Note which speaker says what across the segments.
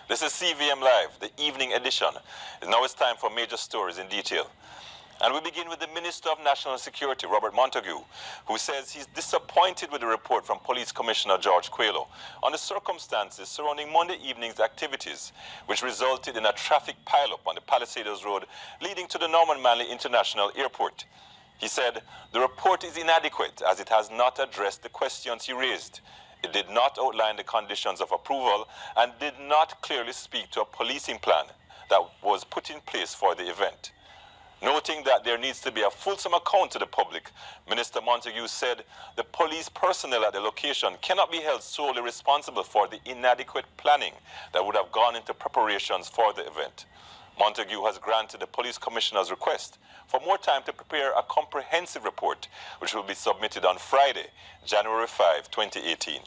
Speaker 1: This is CVM Live, the evening edition. Now it's time for major stories in detail. And we begin with the Minister of National Security, Robert Montague, who says he's disappointed with the report from Police Commissioner George Coelho on the circumstances surrounding Monday evening's activities, which resulted in a traffic pileup on the Palisados Road leading to the Norman Manley International Airport. He said the report is inadequate as it has not addressed the questions he raised. It did not outline the conditions of approval and did not clearly speak to a policing plan that was put in place for the event. Noting that there needs to be a fulsome account to the public, Minister Montague said the police personnel at the location cannot be held solely responsible for the inadequate planning that would have gone into preparations for the event. Montague has granted the police commissioner's request for more time to prepare a comprehensive report, which will be submitted on Friday, January 5, 2018.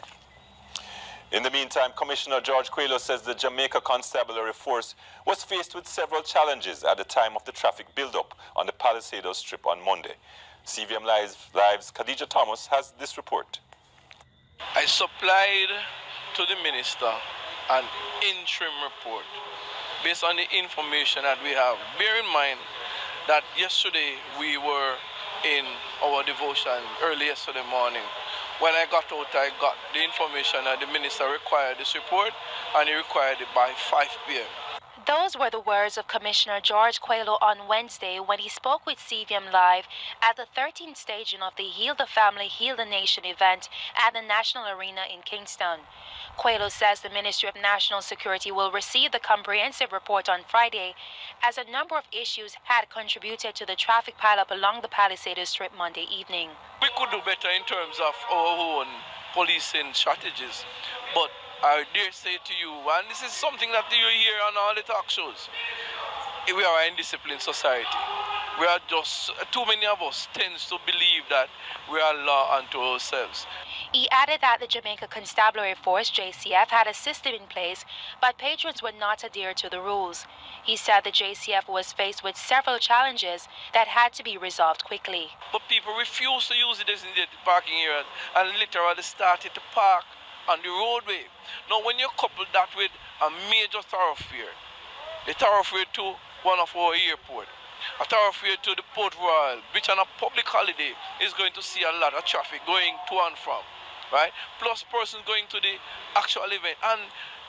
Speaker 1: In the meantime, Commissioner George Coelho says the Jamaica Constabulary Force was faced with several challenges at the time of the traffic build-up on the Palisados Strip on Monday. CVM Live's Khadija Thomas has this report.
Speaker 2: I supplied to the minister an interim report based on the information that we have. Bear in mind that yesterday we were in our devotion early yesterday morning. When I got out, I got the information that the minister required this report, and he required it by 5 p.m.
Speaker 3: Those were the words of Commissioner George Coelho on Wednesday when he spoke with CVM Live at the 13th staging of the Heal the Family, Heal the Nation event at the National Arena in Kingston. Coelho says the Ministry of National Security will receive the comprehensive report on Friday, as a number of issues had contributed to the traffic pileup along the Palisados Strip Monday evening.
Speaker 2: We could do better in terms of our own policing strategies, but I dare say to you, and this is something that you hear on all the talk shows, we are an indisciplined society. We are just, too many of us tends to believe that we are law unto ourselves.
Speaker 3: He added that the Jamaica Constabulary Force, JCF, had a system in place, but patrons would not adhere to the rules. He said the JCF was faced with several challenges that had to be resolved quickly.
Speaker 2: But people refuse to use the designated parking area and literally started to park on the roadway. Now, when you couple that with a major thoroughfare, the thoroughfare to one of our airport, a thoroughfare to the Port Royal, which on a public holiday is going to see a lot of traffic going to and from, right? Plus persons going to the actual event. And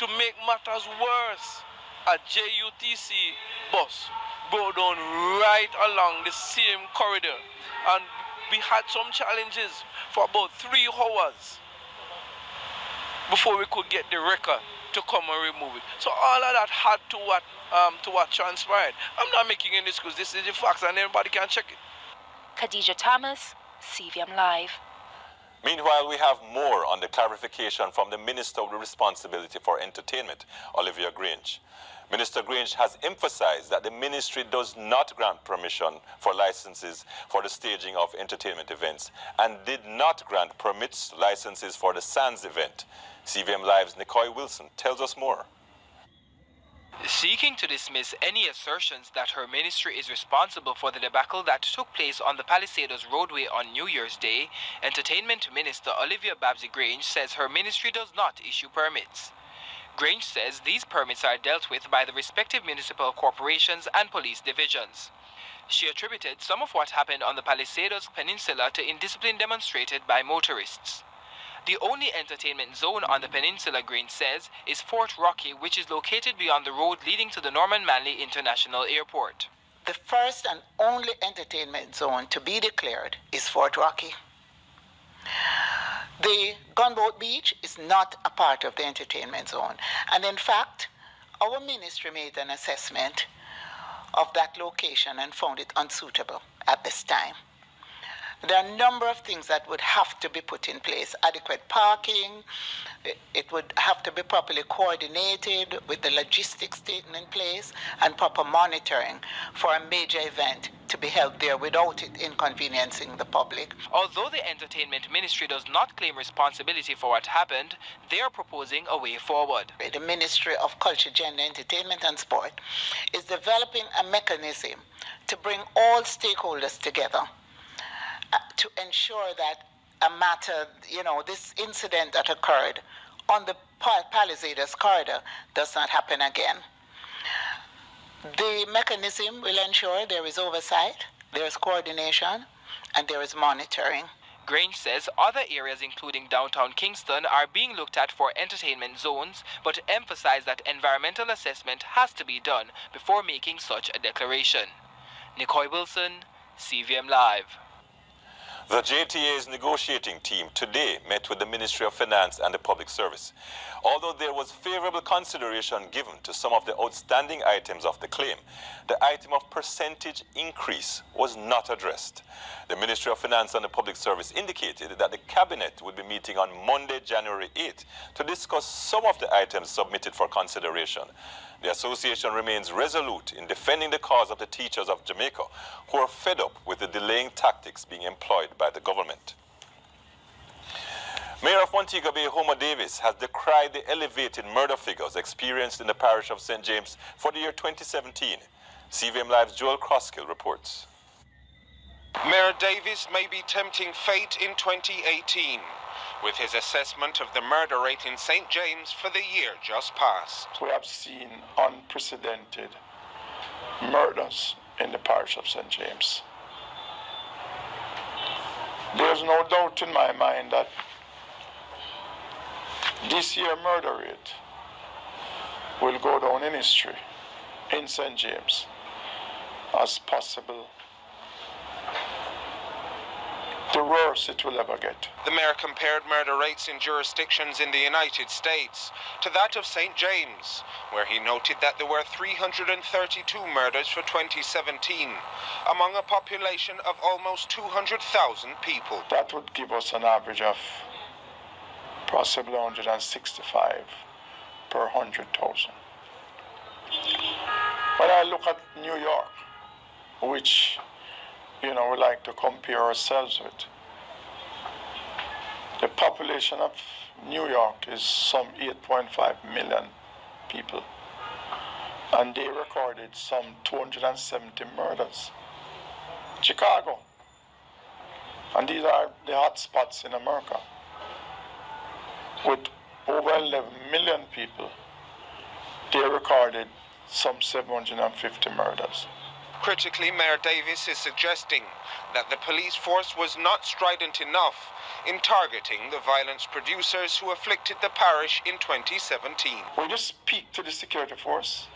Speaker 2: to make matters worse, a JUTC bus go down right along the same corridor. And we had some challenges for about 3 hours before we could get the record to come and remove it. So all of that had to what transpired. I'm not making any excuse. This is the facts, and everybody can check it.
Speaker 3: Khadija Thomas, CVM Live.
Speaker 1: Meanwhile, we have more on the clarification from the Minister with responsibility for entertainment, Olivia Grange. Minister Grange has emphasized that the ministry does not grant permission for licenses for the staging of entertainment events and did not grant permits licenses for the SANS event. CVM Live's Nicoy Wilson tells us more.
Speaker 4: Seeking to dismiss any assertions that her ministry is responsible for the debacle that took place on the Palisados roadway on New Year's Day, Entertainment Minister Olivia Babsy Grange says her ministry does not issue permits. Grange says these permits are dealt with by the respective municipal corporations and police divisions. She attributed some of what happened on the Palisados Peninsula to indiscipline demonstrated by motorists. The only entertainment zone on the peninsula, Grange says, is Fort Rocky, which is located beyond the road leading to the Norman Manley International Airport.
Speaker 5: The first and only entertainment zone to be declared is Fort Rocky. The Gunboat Beach is not a part of the entertainment zone. And in fact, our ministry made an assessment of that location and found it unsuitable at this time. There are a number of things that would have to be put in place. Adequate parking, it would have to be properly coordinated with the logistics taken in place and proper monitoring for a major event to be held there without it inconveniencing the public.
Speaker 4: Although the Entertainment Ministry does not claim responsibility for what happened, they are proposing a way forward.
Speaker 5: The Ministry of Culture, Gender, Entertainment and Sport is developing a mechanism to bring all stakeholders together to ensure that a matter, this incident that occurred on the Palisades corridor does not happen again. The mechanism will ensure there is oversight, there is coordination, and there is monitoring.
Speaker 4: Grange says other areas including downtown Kingston are being looked at for entertainment zones, but emphasized that environmental assessment has to be done before making such a declaration. Nicoy Wilson, CVM Live.
Speaker 1: The JTA's negotiating team today met with the Ministry of Finance and the Public Service. Although there was favorable consideration given to some of the outstanding items of the claim, the item of percentage increase was not addressed. The Ministry of Finance and the Public Service indicated that the Cabinet would be meeting on Monday, January 8th to discuss some of the items submitted for consideration. The association remains resolute in defending the cause of the teachers of Jamaica who are fed up with the delaying tactics being employed by the government. Mayor of Montego Bay, Homer Davis, has decried the elevated murder figures experienced in the parish of St. James for the year 2017. CVM Live's Joel Crosskill reports.
Speaker 6: Mayor Davis may be tempting fate in 2018 with his assessment of the murder rate in St. James for the year just past.
Speaker 7: We have seen unprecedented murders in the parish of St. James. There's no doubt in my mind that this year murder rate will go down in history in St. James as possible the worst it will ever get.
Speaker 6: The mayor compared murder rates in jurisdictions in the United States to that of St. James, where he noted that there were 332 murders for 2017, among a population of almost 200,000 people.
Speaker 7: That would give us an average of possibly 165 per 100,000. When I look at New York, which we like to compare ourselves with, the population of New York is some 8.5 million people, and they recorded some 270 murders. Chicago, and these are the hot spots in America, with over 11 million people, they recorded some 750 murders.
Speaker 6: Critically, Mayor Davis is suggesting that the police force was not strident enough in targeting the violence producers who afflicted the parish in 2017.
Speaker 7: When you speak to the security force,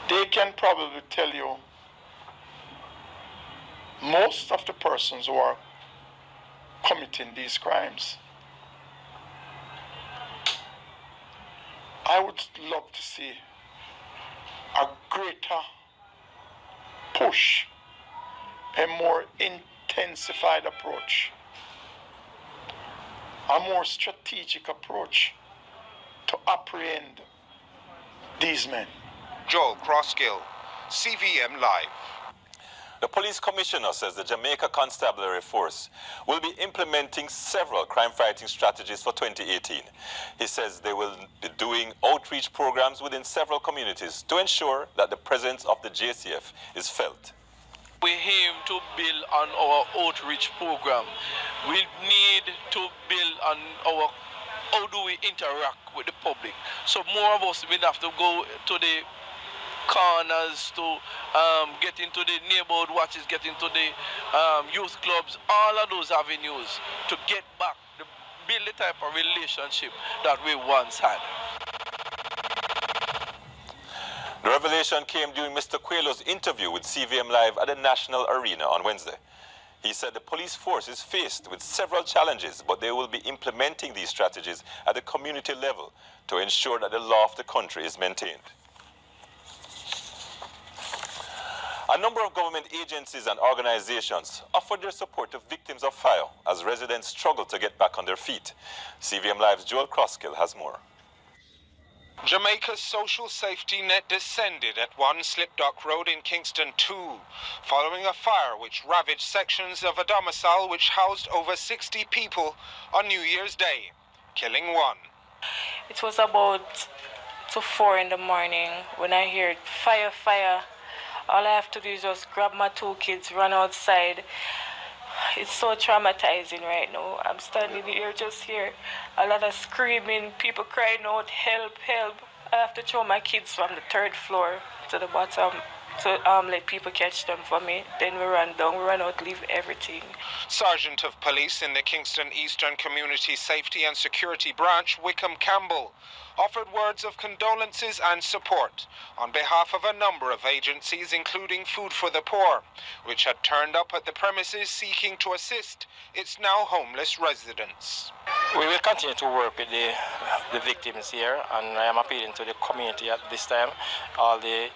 Speaker 7: they can probably tell you most of the persons who are committing these crimes. I would love to see a greater push, a more intensified approach, a more strategic approach to apprehend these men.
Speaker 6: Joel Crosskill, CVM Live.
Speaker 1: The police commissioner says the Jamaica Constabulary Force will be implementing several crime-fighting strategies for 2018. He says they will be doing outreach programs within several communities to ensure that the presence of the JCF is felt.
Speaker 2: We aim to build on our outreach program. We need to build on our how do we interact with the public. So more of us will have to go to the corners to get into the neighborhood watches, get into the youth clubs, all of those avenues to get back, to build the type of relationship that we once had.
Speaker 1: The revelation came during Mr. Coelho's interview with CVM Live at the National Arena on Wednesday. He said the police force is faced with several challenges, but they will be implementing these strategies at the community level to ensure that the law of the country is maintained. A number of government agencies and organizations offered their support to victims of fire as residents struggle to get back on their feet. CVM Live's Joel Crosskill has more.
Speaker 6: Jamaica's social safety net descended at 1 Slipdock Road in Kingston 2, following a fire which ravaged sections of a domicile which housed over 60 people on New Year's Day, killing one.
Speaker 8: It was about 4 in the morning when I heard fire, fire. All I have to do is just grab my 2 kids, run outside, It's so traumatizing right now. I'm standing here, just here, a lot of screaming, people crying out, help, help. I have to throw my kids from the third floor to the bottom to let people catch them for me. Then we run down, we run out, leave everything.
Speaker 6: Sergeant of Police in the Kingston Eastern Community Safety and Security Branch, Wickham Campbell, offered words of condolences and support on behalf of a number of agencies, including Food for the Poor, which had turned up at the premises seeking to assist its now homeless residents.
Speaker 9: We will continue to work with the victims here, and I am appealing to the community at this time, all the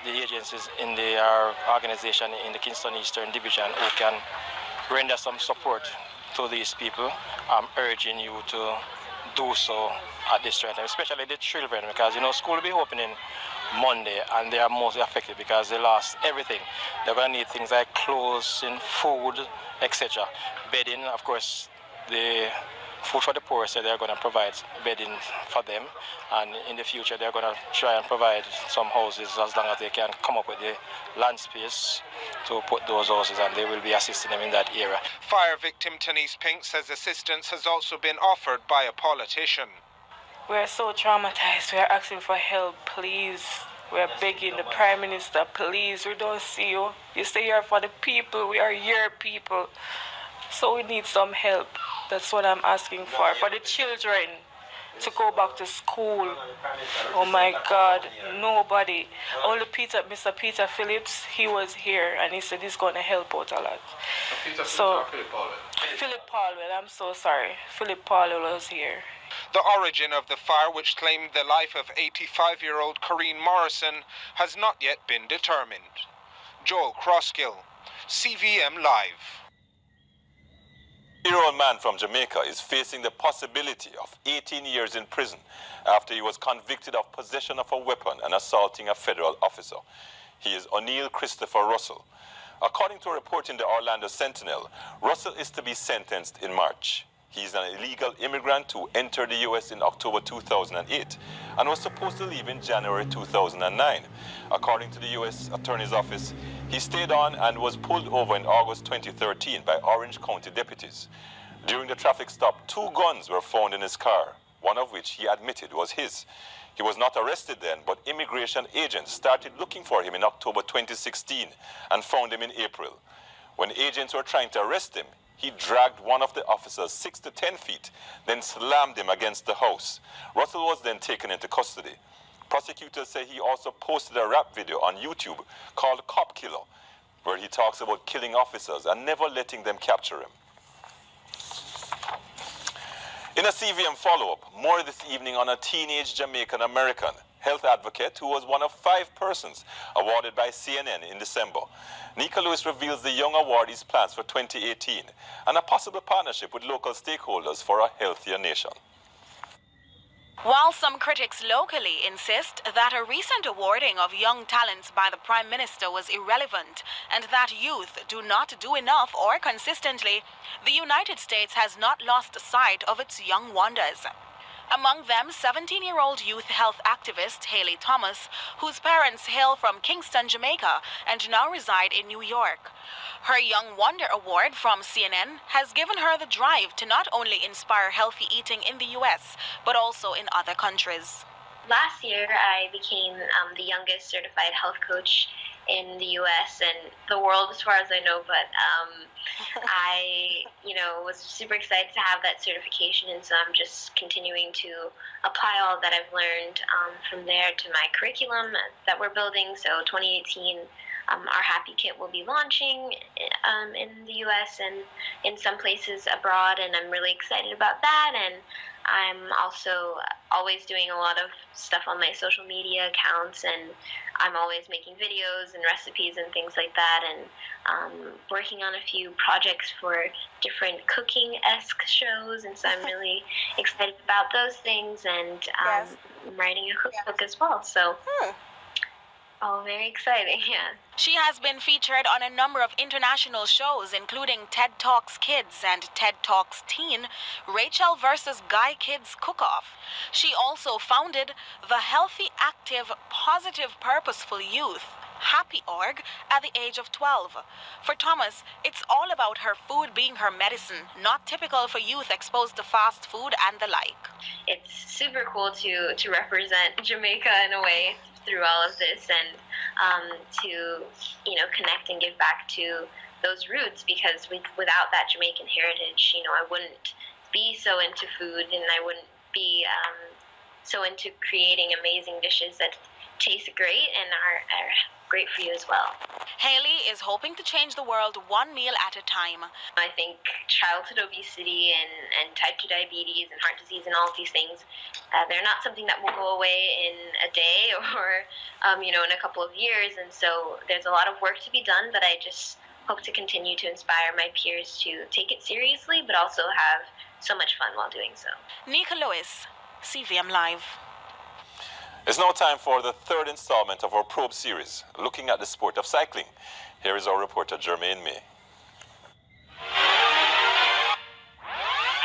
Speaker 9: agencies in the organization in the Kingston Eastern Division who can render some support to these people. I'm urging you to do so at this time, especially the children, because school will be opening Monday and they are mostly affected because they lost everything. They're going to need things like clothes and food, etc. Bedding, of course, the Food for the Poor said they're going to provide bedding for them, and in the future they're going to try and provide some houses as long as they can come up with the land space to put those houses, and they will be assisting them in that area.
Speaker 6: Fire victim Denise Pink says assistance has also been offered by a politician.
Speaker 8: We're so traumatized. We're asking for help, please. We're begging the Prime Minister, please. We don't see you. You stay here for the people. We are your people. So we need some help. That's what I'm asking for the children to go back to school. Oh my God, nobody. Only Mr. Peter Phillips, he was here and he said he's going to help out a lot. Philip Paulwell, I'm so sorry. Philip Paulwell was here.
Speaker 6: The origin of the fire, which claimed the life of 85-year-old Corinne Morrison, has not yet been determined. Joel Crosskill, CVM Live.
Speaker 1: A 30-year-old man from Jamaica is facing the possibility of 18 years in prison after he was convicted of possession of a weapon and assaulting a federal officer. He is O'Neill Christopher Russell. According to a report in the Orlando Sentinel, Russell is to be sentenced in March. He is an illegal immigrant who entered the U.S. in October 2008 and was supposed to leave in January 2009. According to the U.S. Attorney's Office, he stayed on and was pulled over in August 2013 by Orange County deputies. During the traffic stop, 2 guns were found in his car, one of which he admitted was his. He was not arrested then, but immigration agents started looking for him in October 2016 and found him in April. When agents were trying to arrest him, he dragged one of the officers 6 to 10 feet, then slammed him against the house. Russell was then taken into custody. Prosecutors say he also posted a rap video on YouTube called Cop Killer, where he talks about killing officers and never letting them capture him. In a CVM follow-up, more this evening on a teenage Jamaican American health advocate who was one of 5 persons awarded by CNN in December. Nika Lewis reveals the young awardee's plans for 2018 and a possible partnership with local stakeholders for a healthier nation.
Speaker 10: While some critics locally insist that a recent awarding of young talents by the Prime Minister was irrelevant and that youth do not do enough or consistently, the United States has not lost sight of its young wonders. Among them, 17-year-old youth health activist Haley Thomas, whose parents hail from Kingston, Jamaica, and now reside in New York. Her Young Wonder Award from CNN has given her the drive to not only inspire healthy eating in the U.S., but also in other countries.
Speaker 11: Last year, I became the youngest certified health coach in the U.S. and the world, as far as I know, but I, was super excited to have that certification, and so I'm just continuing to apply all that I've learned from there to my curriculum that we're building. So 2018, our Happy Kit will be launching in the U.S. and in some places abroad, and I'm really excited about that. And I'm also always doing a lot of stuff on my social media accounts, and I'm always making videos and recipes and things like that, and working on a few projects for different cooking-esque shows, and so I'm really excited about those things, and I'm writing a cookbook as well, so... Oh, very exciting, yeah.
Speaker 10: She has been featured on a number of international shows, including TED Talks Kids and TED Talks Teen, Rachel vs. Guy Kids Cook-Off. She also founded the Healthy, Active, Positive, Purposeful Youth, Happy Org at the age of 12. For Thomas, it's all about her food being her medicine, not typical for youth exposed to fast food and the like.
Speaker 11: It's super cool to represent Jamaica in a way through all of this, and to connect and give back to those roots, because without that Jamaican heritage, I wouldn't be so into food, and I wouldn't be so into creating amazing dishes that taste great and are great for you as well.
Speaker 10: Haley is hoping to change the world one meal at a time.
Speaker 11: I think childhood obesity and type 2 diabetes and heart disease and all of these things, they're not something that will go away in a day or, in a couple of years. And so there's a lot of work to be done, but I just hope to continue to inspire my peers to take it seriously, but also have so much fun while doing so.
Speaker 10: Nika Lewis, CVM Live.
Speaker 1: It's now time for the third installment of our probe series, looking at the sport of cycling. Here is our reporter, Jermaine May.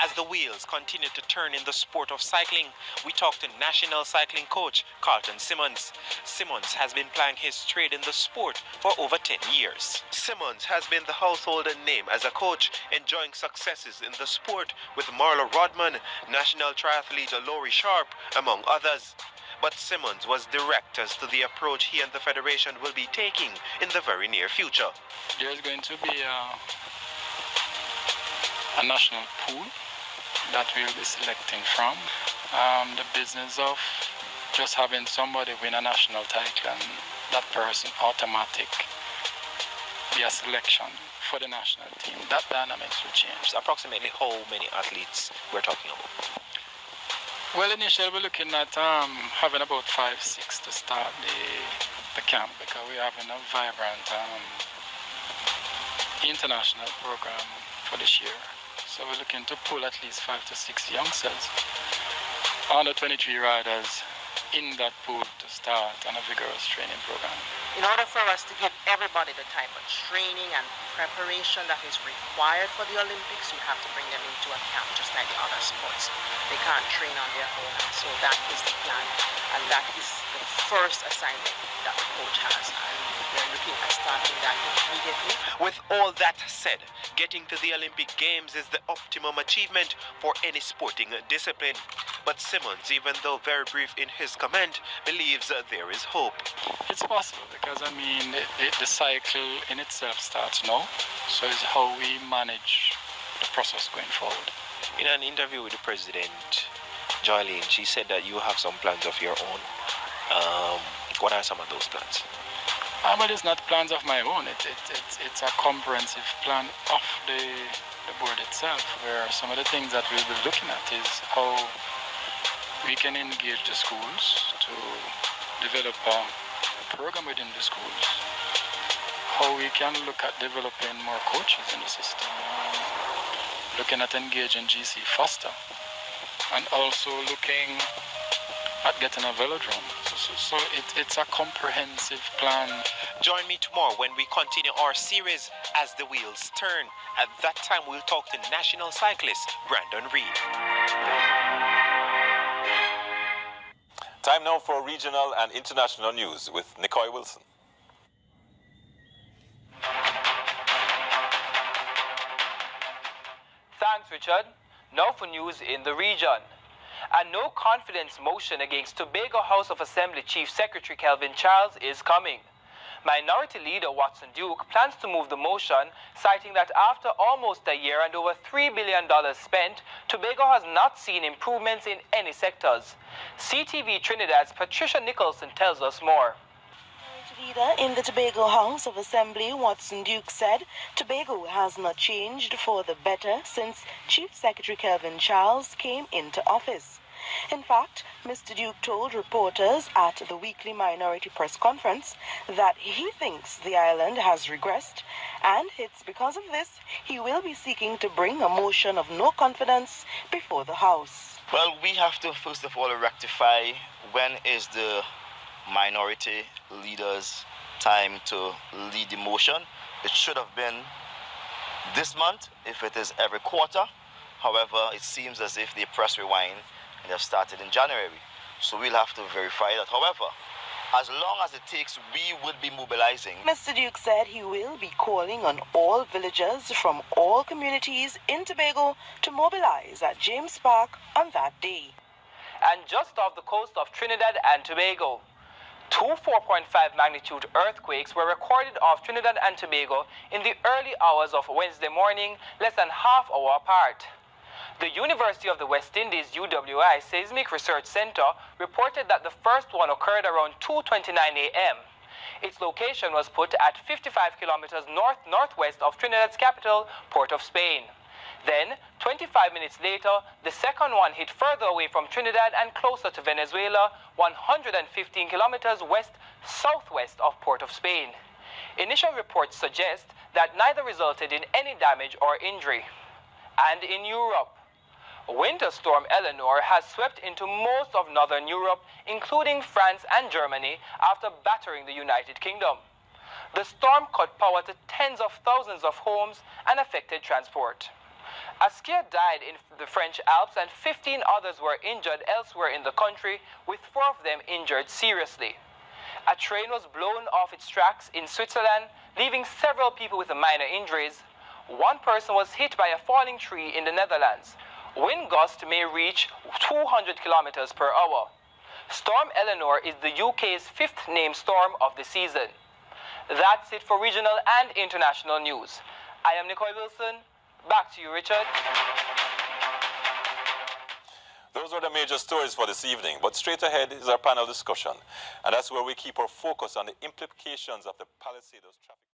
Speaker 12: As the wheels continue to turn in the sport of cycling, we talk to national cycling coach Carlton Simmons. Simmons has been plying his trade in the sport for over 10 years. Simmons has been the household name as a coach, enjoying successes in the sport with Marla Rodman, national triathlete Laurie Sharp, among others. But Simmons was direct as to the approach he and the federation will be taking in the very near future.
Speaker 9: There's going to be a national pool that we'll be selecting from. The business of just having somebody win a national title and that person automatic be a selection for the national team, that dynamics will change.
Speaker 12: Approximately how many athletes we're talking about?
Speaker 9: Well, initially we're looking at having about 5-6 to start the camp, because we're having a vibrant international program for this year. So we're looking to pull at least 5 to 6 youngsters, under 23 riders, in that pool to start on a vigorous training program.
Speaker 13: In order for us to give everybody the type of training and preparation that is required for the Olympics, we have to bring them into a camp just like the other sports. They can't train on their own, and so that is the plan, and that is the first assignment that the coach has, and we're looking at starting that immediately.
Speaker 12: With all that said, getting to the Olympic Games is the optimum achievement for any sporting discipline. But Simmons, even though very brief in his comment, believes there is hope.
Speaker 9: It's possible, because the cycle in itself starts now, so it's how we manage the process going forward.
Speaker 12: In an interview with the president, Joylene, she said that you have some plans of your own. What are some of those plans?
Speaker 9: But it's not plans of my own. It's a comprehensive plan of the board itself, where some of the things that we'll be looking at is how we can engage the schools to develop a program within the schools, how we can look at developing more coaches in the system, looking at engaging GC faster, and also looking at getting a velodrome. So it's a comprehensive plan.
Speaker 12: Join me tomorrow when we continue our series As the Wheels Turn. At that time, we'll talk to national cyclist Brandon Reed.
Speaker 1: Time now for regional and international news with Nicoy Wilson.
Speaker 4: Thanks, Richard. Now for news in the region. A no-confidence motion against Tobago House of Assembly Chief Secretary Kelvin Charles is coming. Minority Leader Watson Duke plans to move the motion, citing that after almost a year and over $3 billion spent, Tobago has not seen improvements in any sectors. CTV Trinidad's Patricia Nicholson tells us more.
Speaker 14: Leader in the Tobago House of Assembly, Watson Duke, said Tobago has not changed for the better since Chief Secretary Kelvin Charles came into office. In fact, Mr. Duke told reporters at the weekly minority press conference that he thinks the island has regressed, and it's because of this he will be seeking to bring a motion of no confidence before the House.
Speaker 15: Well, we have to first of all rectify when is the minority leader's time to lead the motion. It should have been this month if it is every quarter. However, it seems as if they press rewind and have started in January. So we'll have to verify that. However, As long as it takes, we would be mobilizing.
Speaker 14: Mr. Duke said he will be calling on all villagers from all communities in Tobago to mobilize at James Park on that day.
Speaker 4: And just off the coast of Trinidad and Tobago, 2 4.5 magnitude earthquakes were recorded off Trinidad and Tobago in the early hours of Wednesday morning, less than half hour apart. The University of the West Indies UWI Seismic Research Center reported that the first one occurred around 2:29 a.m. Its location was put at 55 kilometers northwest of Trinidad's capital, Port of Spain. Then, 25 minutes later, the second one hit further away from Trinidad and closer to Venezuela, 115 kilometers southwest of Port of Spain. Initial reports suggest that neither resulted in any damage or injury. And in Europe, Winter Storm Eleanor has swept into most of northern Europe, including France and Germany, after battering the United Kingdom. The storm cut power to tens of thousands of homes and affected transport. A skier died in the French Alps and 15 others were injured elsewhere in the country, with 4 of them injured seriously. A train was blown off its tracks in Switzerland, leaving several people with minor injuries. One person was hit by a falling tree in the Netherlands. Wind gusts may reach 200 kilometers per hour. Storm Eleanor is the UK's 5th named storm of the season. That's it for regional and international news. I am Nicole Wilson. Back to you, Richard.
Speaker 1: Those are the major stories for this evening, but straight ahead is our panel discussion. And that's where we keep our focus on the implications of the Palisados traffic.